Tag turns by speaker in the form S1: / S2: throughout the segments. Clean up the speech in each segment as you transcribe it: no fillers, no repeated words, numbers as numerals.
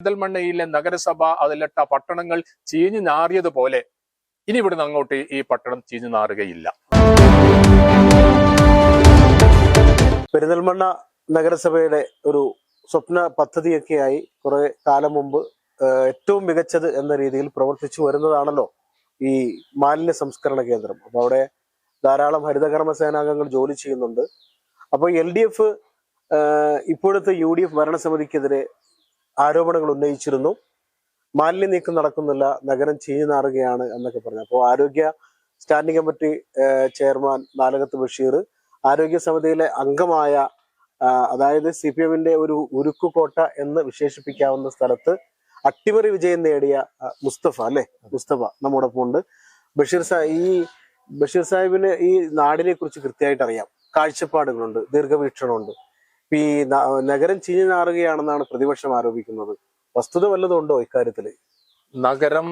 S1: പെരിന്തൽമണ്ണയിലെ നഗരസഭ അതിലിട്ട പട്ടണങ്ങൾ ചീഞ്ഞു നാറിയതുപോലെ ഇനി ഇവിടുന്ന് അങ്ങോട്ട് ഈ പട്ടണം ചീഞ്ഞു നാറുകയില്ല.
S2: പെരിന്തൽമണ്ണ നഗരസഭയുടെ ഒരു സ്വപ്ന പദ്ധതിയൊക്കെയായി കുറെ കാലം മുമ്പ് ഏറ്റവും മികച്ചത് എന്ന രീതിയിൽ പ്രവർത്തിച്ചു വരുന്നതാണല്ലോ ഈ മാലിന്യ സംസ്കരണ കേന്ദ്രം. അപ്പൊ അവിടെ ധാരാളം ഹരിതകർമ്മ സേനാംഗങ്ങൾ ജോലി ചെയ്യുന്നുണ്ട്. അപ്പോൾ LDF ഇപ്പോഴത്തെ UDF ഭരണസമിതിക്കെതിരെ ആരോപണങ്ങൾ ഉന്നയിച്ചിരുന്നു. മാലിന്യ നീക്കം നടക്കുന്നില്ല, നഗരം ചീഞ്ഞു നാറുകയാണ് എന്നൊക്കെ പറഞ്ഞു. അപ്പോൾ ആരോഗ്യ standing committee chairman Nalakath Basheer, ആരോഗ്യ സമിതിയിലെ അംഗമായ അതായത് CPM-ന്റെ ഒരു ഉരുക്കുകോട്ട എന്ന് വിശേഷിപ്പിക്കാവുന്ന സ്ഥലത്ത് അട്ടിമറി വിജയം നേടിയ മുസ്തഫ നമ്മോടൊപ്പം ഉണ്ട്. ബഷീർ സാഹിബിന് ഈ നാടിനെ കുറിച്ച് കൃത്യമായിട്ട് അറിയാം, കാഴ്ചപ്പാടുകളുണ്ട്, ദീർഘവീക്ഷണമുണ്ട്. ഈ നഗരം ചീഞ്ഞു നാറുകയാണെന്നാണ് പ്രതിപക്ഷം ആരോപിക്കുന്നത്. വസ്തുത വല്ലതും ഉണ്ടോ ഇക്കാര്യത്തില്?
S1: നഗരം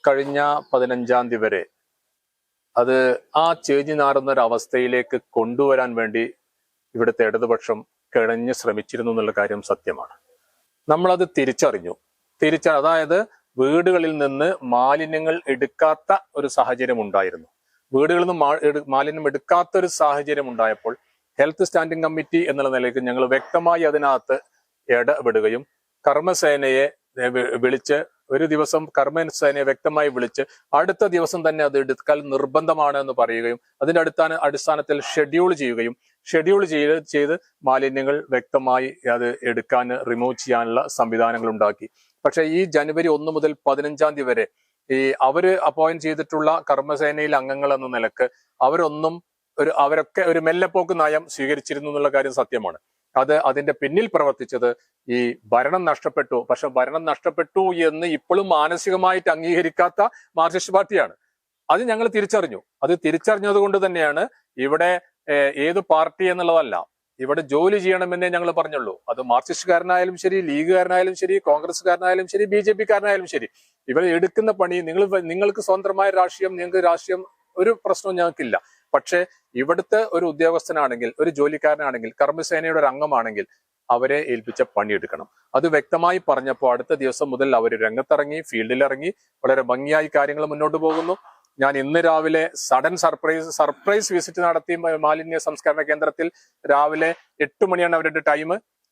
S1: കഴിഞ്ഞ 15-ാം തീയതി വരെ അത് ആ ചീഞ്ഞു നാറുന്ന ഒരു അവസ്ഥയിലേക്ക് കൊണ്ടുവരാൻ വേണ്ടി ഇവിടുത്തെ ഇടതുപക്ഷം കിണഞ്ഞ് ശ്രമിച്ചിരുന്നു എന്നുള്ള കാര്യം സത്യമാണ്. നമ്മളത് തിരിച്ചറിഞ്ഞു. അതായത് വീടുകളിൽ നിന്ന് മാലിന്യങ്ങൾ എടുക്കാത്ത ഒരു സാഹചര്യം ഉണ്ടായിരുന്നു. വീടുകളിൽ നിന്ന് മാലിന്യം എടുക്കാത്ത ഒരു സാഹചര്യം ഉണ്ടായപ്പോൾ ഹെൽത്ത് സ്റ്റാൻഡിംഗ് കമ്മിറ്റി എന്നുള്ള നിലയ്ക്ക് ഞങ്ങൾ വ്യക്തമായി അതിനകത്ത് ഇടപെടുകയും കർമ്മസേനയെ വിളിച്ച് ഒരു ദിവസം കർമ്മസേനയെ വ്യക്തമായി വിളിച്ച് അടുത്ത ദിവസം തന്നെ അത് എടുക്കാൻ നിർബന്ധമാണ് എന്ന് പറയുകയും അതിന്റെ അടിസ്ഥാനത്തിൽ ഷെഡ്യൂൾ ചെയ്ത് മാലിന്യങ്ങൾ വ്യക്തമായി അത് എടുക്കാൻ റിമൂവ് ചെയ്യാനുള്ള സംവിധാനങ്ങൾ ഉണ്ടാക്കി. പക്ഷെ ഈ ജനുവരി 1 മുതൽ 15-ാം തീയതി വരെ ഈ അവര് അപ്പോയിന്റ് ചെയ്തിട്ടുള്ള കർമ്മസേനയിലെ അംഗങ്ങൾ എന്ന നിലക്ക് അവരൊക്കെ ഒരു മെല്ലെപ്പോക്ക് നയം സ്വീകരിച്ചിരുന്നു എന്നുള്ള കാര്യം സത്യമാണ്. അതിന്റെ പിന്നിൽ പ്രവർത്തിച്ചത് ഈ ഭരണം നഷ്ടപ്പെട്ടു. പക്ഷെ ഭരണം നഷ്ടപ്പെട്ടു എന്ന് ഇപ്പോഴും മാനസികമായിട്ട് അംഗീകരിക്കാത്ത മാർക്സിസ്റ്റ് പാർട്ടിയാണ്. അത് ഞങ്ങൾ തിരിച്ചറിഞ്ഞു. അത് തിരിച്ചറിഞ്ഞത് കൊണ്ട് തന്നെയാണ് ഇവിടെ ഏത് പാർട്ടി എന്നുള്ളതല്ല, ഇവിടെ ജോലി ചെയ്യണമെന്നേ ഞങ്ങൾ പറഞ്ഞുള്ളൂ. അത് മാർക്സിസ്റ്റുകാരനായാലും ശരി, ലീഗുകാരനായാലും ശരി, കോൺഗ്രസ്സുകാരനായാലും ശരി, BJP-കാരനായാലും ശരി, ഇവർ എടുക്കുന്ന പണി നിങ്ങൾക്ക് സ്വന്തമായ രാഷ്ട്രീയം, നിങ്ങൾക്ക് രാഷ്ട്രീയം ഒരു പ്രശ്നവും ഞങ്ങൾക്കില്ല. പക്ഷെ ഇവിടുത്തെ ഒരു ഉദ്യോഗസ്ഥനാണെങ്കിൽ, ഒരു ജോലിക്കാരനാണെങ്കിൽ, കർമ്മസേനയുടെ ഒരു അംഗമാണെങ്കിൽ അവരെ ഏൽപ്പിച്ച പണിയെടുക്കണം. അത് വ്യക്തമായി പറഞ്ഞപ്പോൾ അടുത്ത ദിവസം മുതൽ അവർ രംഗത്തിറങ്ങി, ഫീൽഡിലിറങ്ങി, വളരെ ഭംഗിയായി കാര്യങ്ങൾ മുന്നോട്ട് പോകുന്നു. ഞാൻ ഇന്ന് രാവിലെ സഡൻ സർപ്രൈസ് വിസിറ്റ് നടത്തി മാലിന്യ സംസ്കരണ കേന്ദ്രത്തിൽ. രാവിലെ 8 മണിയാണ് അവരുടെ ടൈം.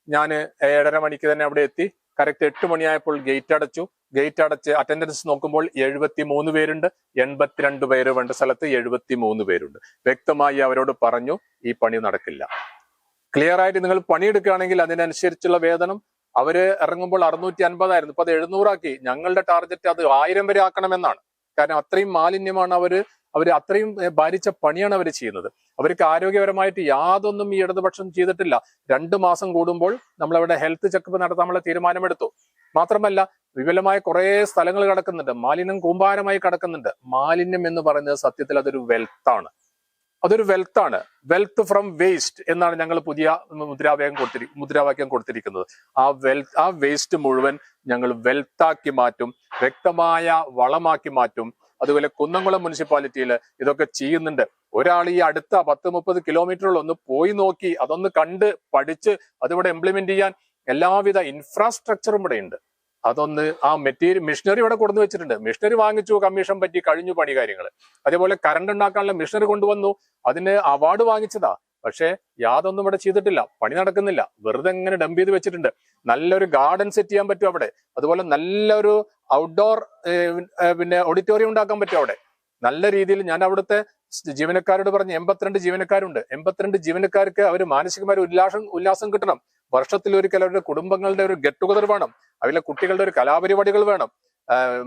S1: ഞാൻ 7:30 മണിക്ക് തന്നെ അവിടെ എത്തി. കറക്റ്റ് 8 മണിയായപ്പോൾ ഗേറ്റ് അടച്ച് അറ്റൻഡൻസ് നോക്കുമ്പോൾ 73 പേരുണ്ട്. 82 പേര് വേണ്ട സ്ഥലത്ത് 73 പേരുണ്ട്. വ്യക്തമായി അവരോട് പറഞ്ഞു, ഈ പണി നടക്കില്ല. ക്ലിയർ ആയിട്ട് നിങ്ങൾ പണിയെടുക്കുകയാണെങ്കിൽ അതിനനുസരിച്ചുള്ള വേതനം. അവര് ഇറങ്ങുമ്പോൾ 650 ആയിരുന്നു, ഇപ്പൊ അത് 700 ആക്കി. ഞങ്ങളുടെ ടാർഗറ്റ് അത് 1000 വരെ ആക്കണമെന്നാണ്. കാരണം അത്രയും മാലിന്യമാണ് അവര് അത്രയും ഭാരിച്ച പണിയാണ് അവർ ചെയ്യുന്നത്. അവർക്ക് ആരോഗ്യപരമായിട്ട് യാതൊന്നും ഈ ഇടതുപക്ഷം ചെയ്തിട്ടില്ല. 2 മാസം കൂടുമ്പോൾ നമ്മളവിടെ ഹെൽത്ത് ചെക്കപ്പ് നടത്താനുള്ള തീരുമാനമെടുത്തു. മാത്രമല്ല വിപുലമായ കുറെ സ്ഥലങ്ങൾ കിടക്കുന്നുണ്ട്, മാലിന്യം കൂമ്പാരമായി കിടക്കുന്നുണ്ട്. മാലിന്യം എന്ന് പറയുന്നത് സത്യത്തിൽ അതൊരു വെൽത്താണ്. വെൽത്ത് ഫ്രം വേസ്റ്റ് എന്നാണ് ഞങ്ങൾ പുതിയ മുദ്രാവാക്യം കൊടുത്തിരിക്കുന്നത്. ആ വേസ്റ്റ് മുഴുവൻ ഞങ്ങൾ വെൽത്താക്കി മാറ്റും, വ്യക്തമായ വളമാക്കി മാറ്റും. അതുപോലെ കുന്നംകുളം മുനിസിപ്പാലിറ്റിയിൽ ഇതൊക്കെ ചെയ്യുന്നുണ്ട്. ഒരാൾ ഈ അടുത്ത 10-30 കിലോമീറ്ററുകൾ ഒന്ന് പോയി നോക്കി അതൊന്ന് കണ്ട് പഠിച്ച് അതിവിടെ ഇംപ്ലിമെന്റ് ചെയ്യാൻ എല്ലാവിധ ഇൻഫ്രാസ്ട്രക്ചറും ഇവിടെ ഉണ്ട്. അതൊന്ന് ആ മിഷനറി ഇവിടെ കൊണ്ടു വെച്ചിട്ടുണ്ട്. മിഷനറി വാങ്ങിച്ചു, കമ്മീഷൻ പറ്റി, കഴിഞ്ഞു പണി കാര്യങ്ങൾ. അതേപോലെ കറണ്ട് ഉണ്ടാക്കാനുള്ള മിഷനറി കൊണ്ടുവന്നു, അതിന് അവാർഡ് വാങ്ങിച്ചതാ. പക്ഷെ യാതൊന്നും ഇവിടെ ചെയ്തിട്ടില്ല, പണി നടക്കുന്നില്ല, വെറുതെ എങ്ങനെ ഡംപ് ചെയ്ത് വെച്ചിട്ടുണ്ട്. നല്ലൊരു ഗാർഡൻ സെറ്റ് ചെയ്യാൻ പറ്റും അവിടെ. അതുപോലെ നല്ലൊരു ഔട്ട്ഡോർ ഓഡിറ്റോറിയം ഉണ്ടാക്കാൻ പറ്റും അവിടെ. നല്ല രീതിയിൽ ഞാൻ അവിടുത്തെ ജീവനക്കാരോട് പറഞ്ഞ് 82 ജീവനക്കാരുണ്ട്. 82 ജീവനക്കാർക്ക് അവര് മാനസികമായ ഉല്ലാസം കിട്ടണം. വർഷത്തിലൊരിക്കൽ അവരുടെ കുടുംബങ്ങളുടെ ഒരു ഗെറ്റ് ടുഗദർ വേണം. അതിലെ കുട്ടികളുടെ ഒരു കലാപരിപാടികൾ വേണം.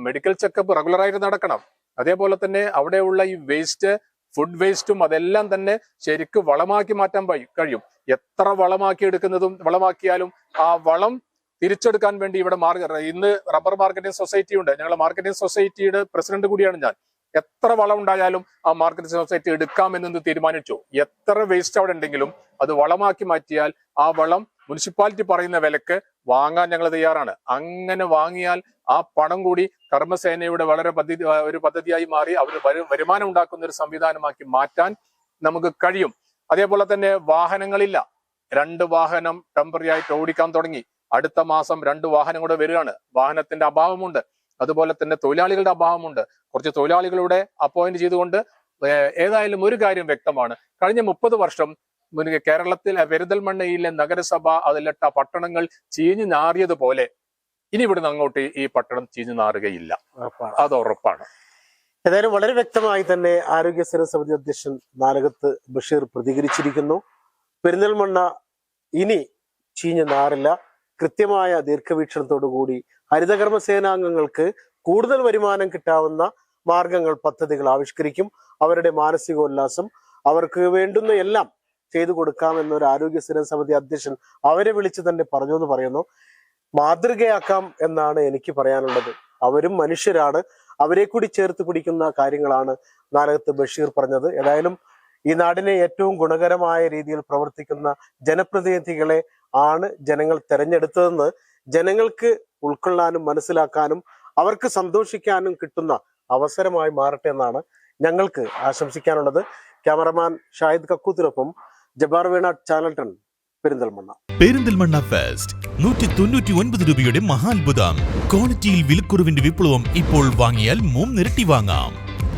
S1: മെഡിക്കൽ ചെക്കപ്പ് റെഗുലറായിട്ട് നടക്കണം. അതേപോലെ തന്നെ അവിടെയുള്ള ഈ വേസ്റ്റ്, ഫുഡ് വേസ്റ്റും അതെല്ലാം തന്നെ ശരിക്കും വളമാക്കി മാറ്റാൻ കഴിയും. എത്ര വളമാക്കിയാലും ആ വളം തിരിച്ചെടുക്കാൻ വേണ്ടി ഇവിടെ ഇന്ന് റബ്ബർ മാർക്കറ്റിംഗ് സൊസൈറ്റി ഉണ്ട്. ഞങ്ങളുടെ മാർക്കറ്റിംഗ് സൊസൈറ്റിയുടെ പ്രസിഡന്റ് കൂടിയാണ് ഞാൻ. എത്ര വളം ഉണ്ടായാലും ആ മാർക്കറ്റിംഗ് സൊസൈറ്റി എടുക്കാമെന്ന് തീരുമാനിച്ചു. എത്ര വേസ്റ്റ് അവിടെ ഉണ്ടെങ്കിലും അത് വളമാക്കി മാറ്റിയാൽ ആ വളം മുനിസിപ്പാലിറ്റി പറയുന്ന വിലക്ക് വാങ്ങാൻ ഞങ്ങൾ തയ്യാറാണ്. അങ്ങനെ വാങ്ങിയാൽ ആ പണം കൂടി കർമ്മസേനയുടെ ഒരു പദ്ധതിയായി മാറി അവർ വരുമാനം ഉണ്ടാക്കുന്ന ഒരു സംവിധാനമാക്കി മാറ്റാൻ നമുക്ക് കഴിയും. അതേപോലെ തന്നെ വാഹനങ്ങളില്ല. 2 വാഹനം ടെമ്പററി ആയിട്ട് ഓടിക്കാൻ തുടങ്ങി. അടുത്ത മാസം 2 വാഹനം കൂടെ വരികയാണ്. വാഹനത്തിന്റെ അഭാവമുണ്ട്, അതുപോലെ തന്നെ തൊഴിലാളികളുടെ അഭാവമുണ്ട്. കുറച്ച് തൊഴിലാളികളുടെ അപ്പോയിന്റ് ചെയ്തുകൊണ്ട് ഏതായാലും ഒരു കാര്യം വ്യക്തമാണ്, കഴിഞ്ഞ 30 വർഷം കേരളത്തിൽ പെരിന്തൽമണ്ണയിലെ നഗരസഭ അതിലിട്ട പട്ടണങ്ങൾ ചീഞ്ഞു നാറിയതുപോലെ ഇനി ഇവിടുന്ന് അങ്ങോട്ട് ഈ പട്ടണം ചീഞ്ഞു നാറുകയില്ല, അത് ഉറപ്പാണ്.
S2: ഏതായാലും വളരെ വ്യക്തമായി തന്നെ ആരോഗ്യ സ്ഥിര സമിതി അധ്യക്ഷൻ നാലകത്ത് ബഷീർ പ്രതികരിച്ചിരിക്കുന്നു. പെരിന്തൽമണ്ണ ഇനി ചീഞ്ഞു നാറില്ല. കൃത്യമായ ദീർഘവീക്ഷണത്തോടുകൂടി ഹരിതകർമ്മ സേനാംഗങ്ങൾക്ക് കൂടുതൽ വരുമാനം കിട്ടാവുന്ന മാർഗങ്ങൾ, പദ്ധതികൾ ആവിഷ്കരിക്കും. അവരുടെ മാനസികോല്ലാസം, അവർക്ക് വേണ്ടുന്ന എല്ലാം ചെയ്തു കൊടുക്കാമെന്നൊരു ആരോഗ്യ സ്ഥിര സമിതി അധ്യക്ഷൻ അവരെ വിളിച്ച് തന്നെ പറഞ്ഞു എന്ന് പറയുന്നു. മാതൃകയാക്കാം എന്നാണ് എനിക്ക് പറയാനുള്ളത്. അവരും മനുഷ്യരാണ്, അവരെ കൂടി ചേർത്ത് പിടിക്കുന്ന കാര്യങ്ങളാണ് നാലകത്ത് ബഷീർ പറഞ്ഞത്. ഏതായാലും ഈ നാടിനെ ഏറ്റവും ഗുണകരമായ രീതിയിൽ പ്രവർത്തിക്കുന്ന ജനപ്രതിനിധികളെ ആണ് ജനങ്ങൾ തെരഞ്ഞെടുത്തതെന്ന് ജനങ്ങൾക്ക് ഉൾക്കൊള്ളാനും മനസ്സിലാക്കാനും അവർക്ക് സന്തോഷിക്കാനും കിട്ടുന്ന അവസരമായി മാറട്ടെ എന്നാണ് ഞങ്ങൾക്ക് ആശംസിക്കാനുള്ളത്. ക്യാമറമാൻ ഷാഹിദ് കക്കൂത്തിനൊപ്പം ജബാർ വീണ, ചാനൽ 10, പെരിന്തൽമണ്ണ.
S3: പെരിന്തൽമണ്ണ ഫെസ്റ്റ് 199 രൂപയുടെ മഹാത്ഭുതം. ക്വാളിറ്റിയിൽ വിലക്കുറവിന്റെ വിപ്ലവം. ഇപ്പോൾ വാങ്ങിയാൽ 3 ഇരട്ടി വാങ്ങാം.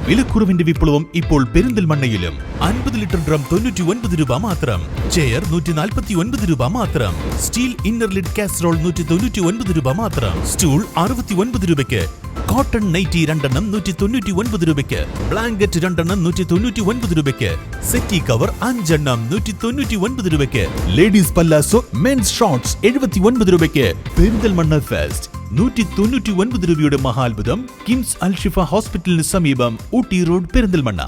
S3: വിലക്കുറവിന്റെ വിപ്ലവം ഇപ്പോൾ പെരിന്തൽമണ്ണയിലും. 50 ലിറ്റർ ഡ്രം 99 രൂപ മാത്രം. ചെയർ 149 രൂപ മാത്രം. സ്റ്റീൽ ഇന്നർ ലിഡ് കാസറോൾ 199 രൂപ മാത്രം. സ്റ്റൂൾ 69 രൂപയ്ക്ക്. കോട്ടൺ നൈറ്റി 2 എണ്ണം 199 രൂപയ്ക്ക്. ബ്ലാങ്കറ്റ് 2 എണ്ണം 199 രൂപയ്ക്ക്. സെറ്റി കവർ 5 എണ്ണം 199 രൂപയ്ക്ക്. ലേഡീസ് പല്ലാസോ മെൻസ് ഷോർട്സ് 79 രൂപയ്ക്ക്. പെരിന്തൽമണ്ണ ഫെസ്റ്റ് 199 രൂപയുടെ മഹാത്ഭുതം. കിംസ് അൽഷിഫ ഹോസ്പിറ്റലിന് സമീപം, ഊട്ടി റോഡ്, പെരിന്തൽമണ്ണ.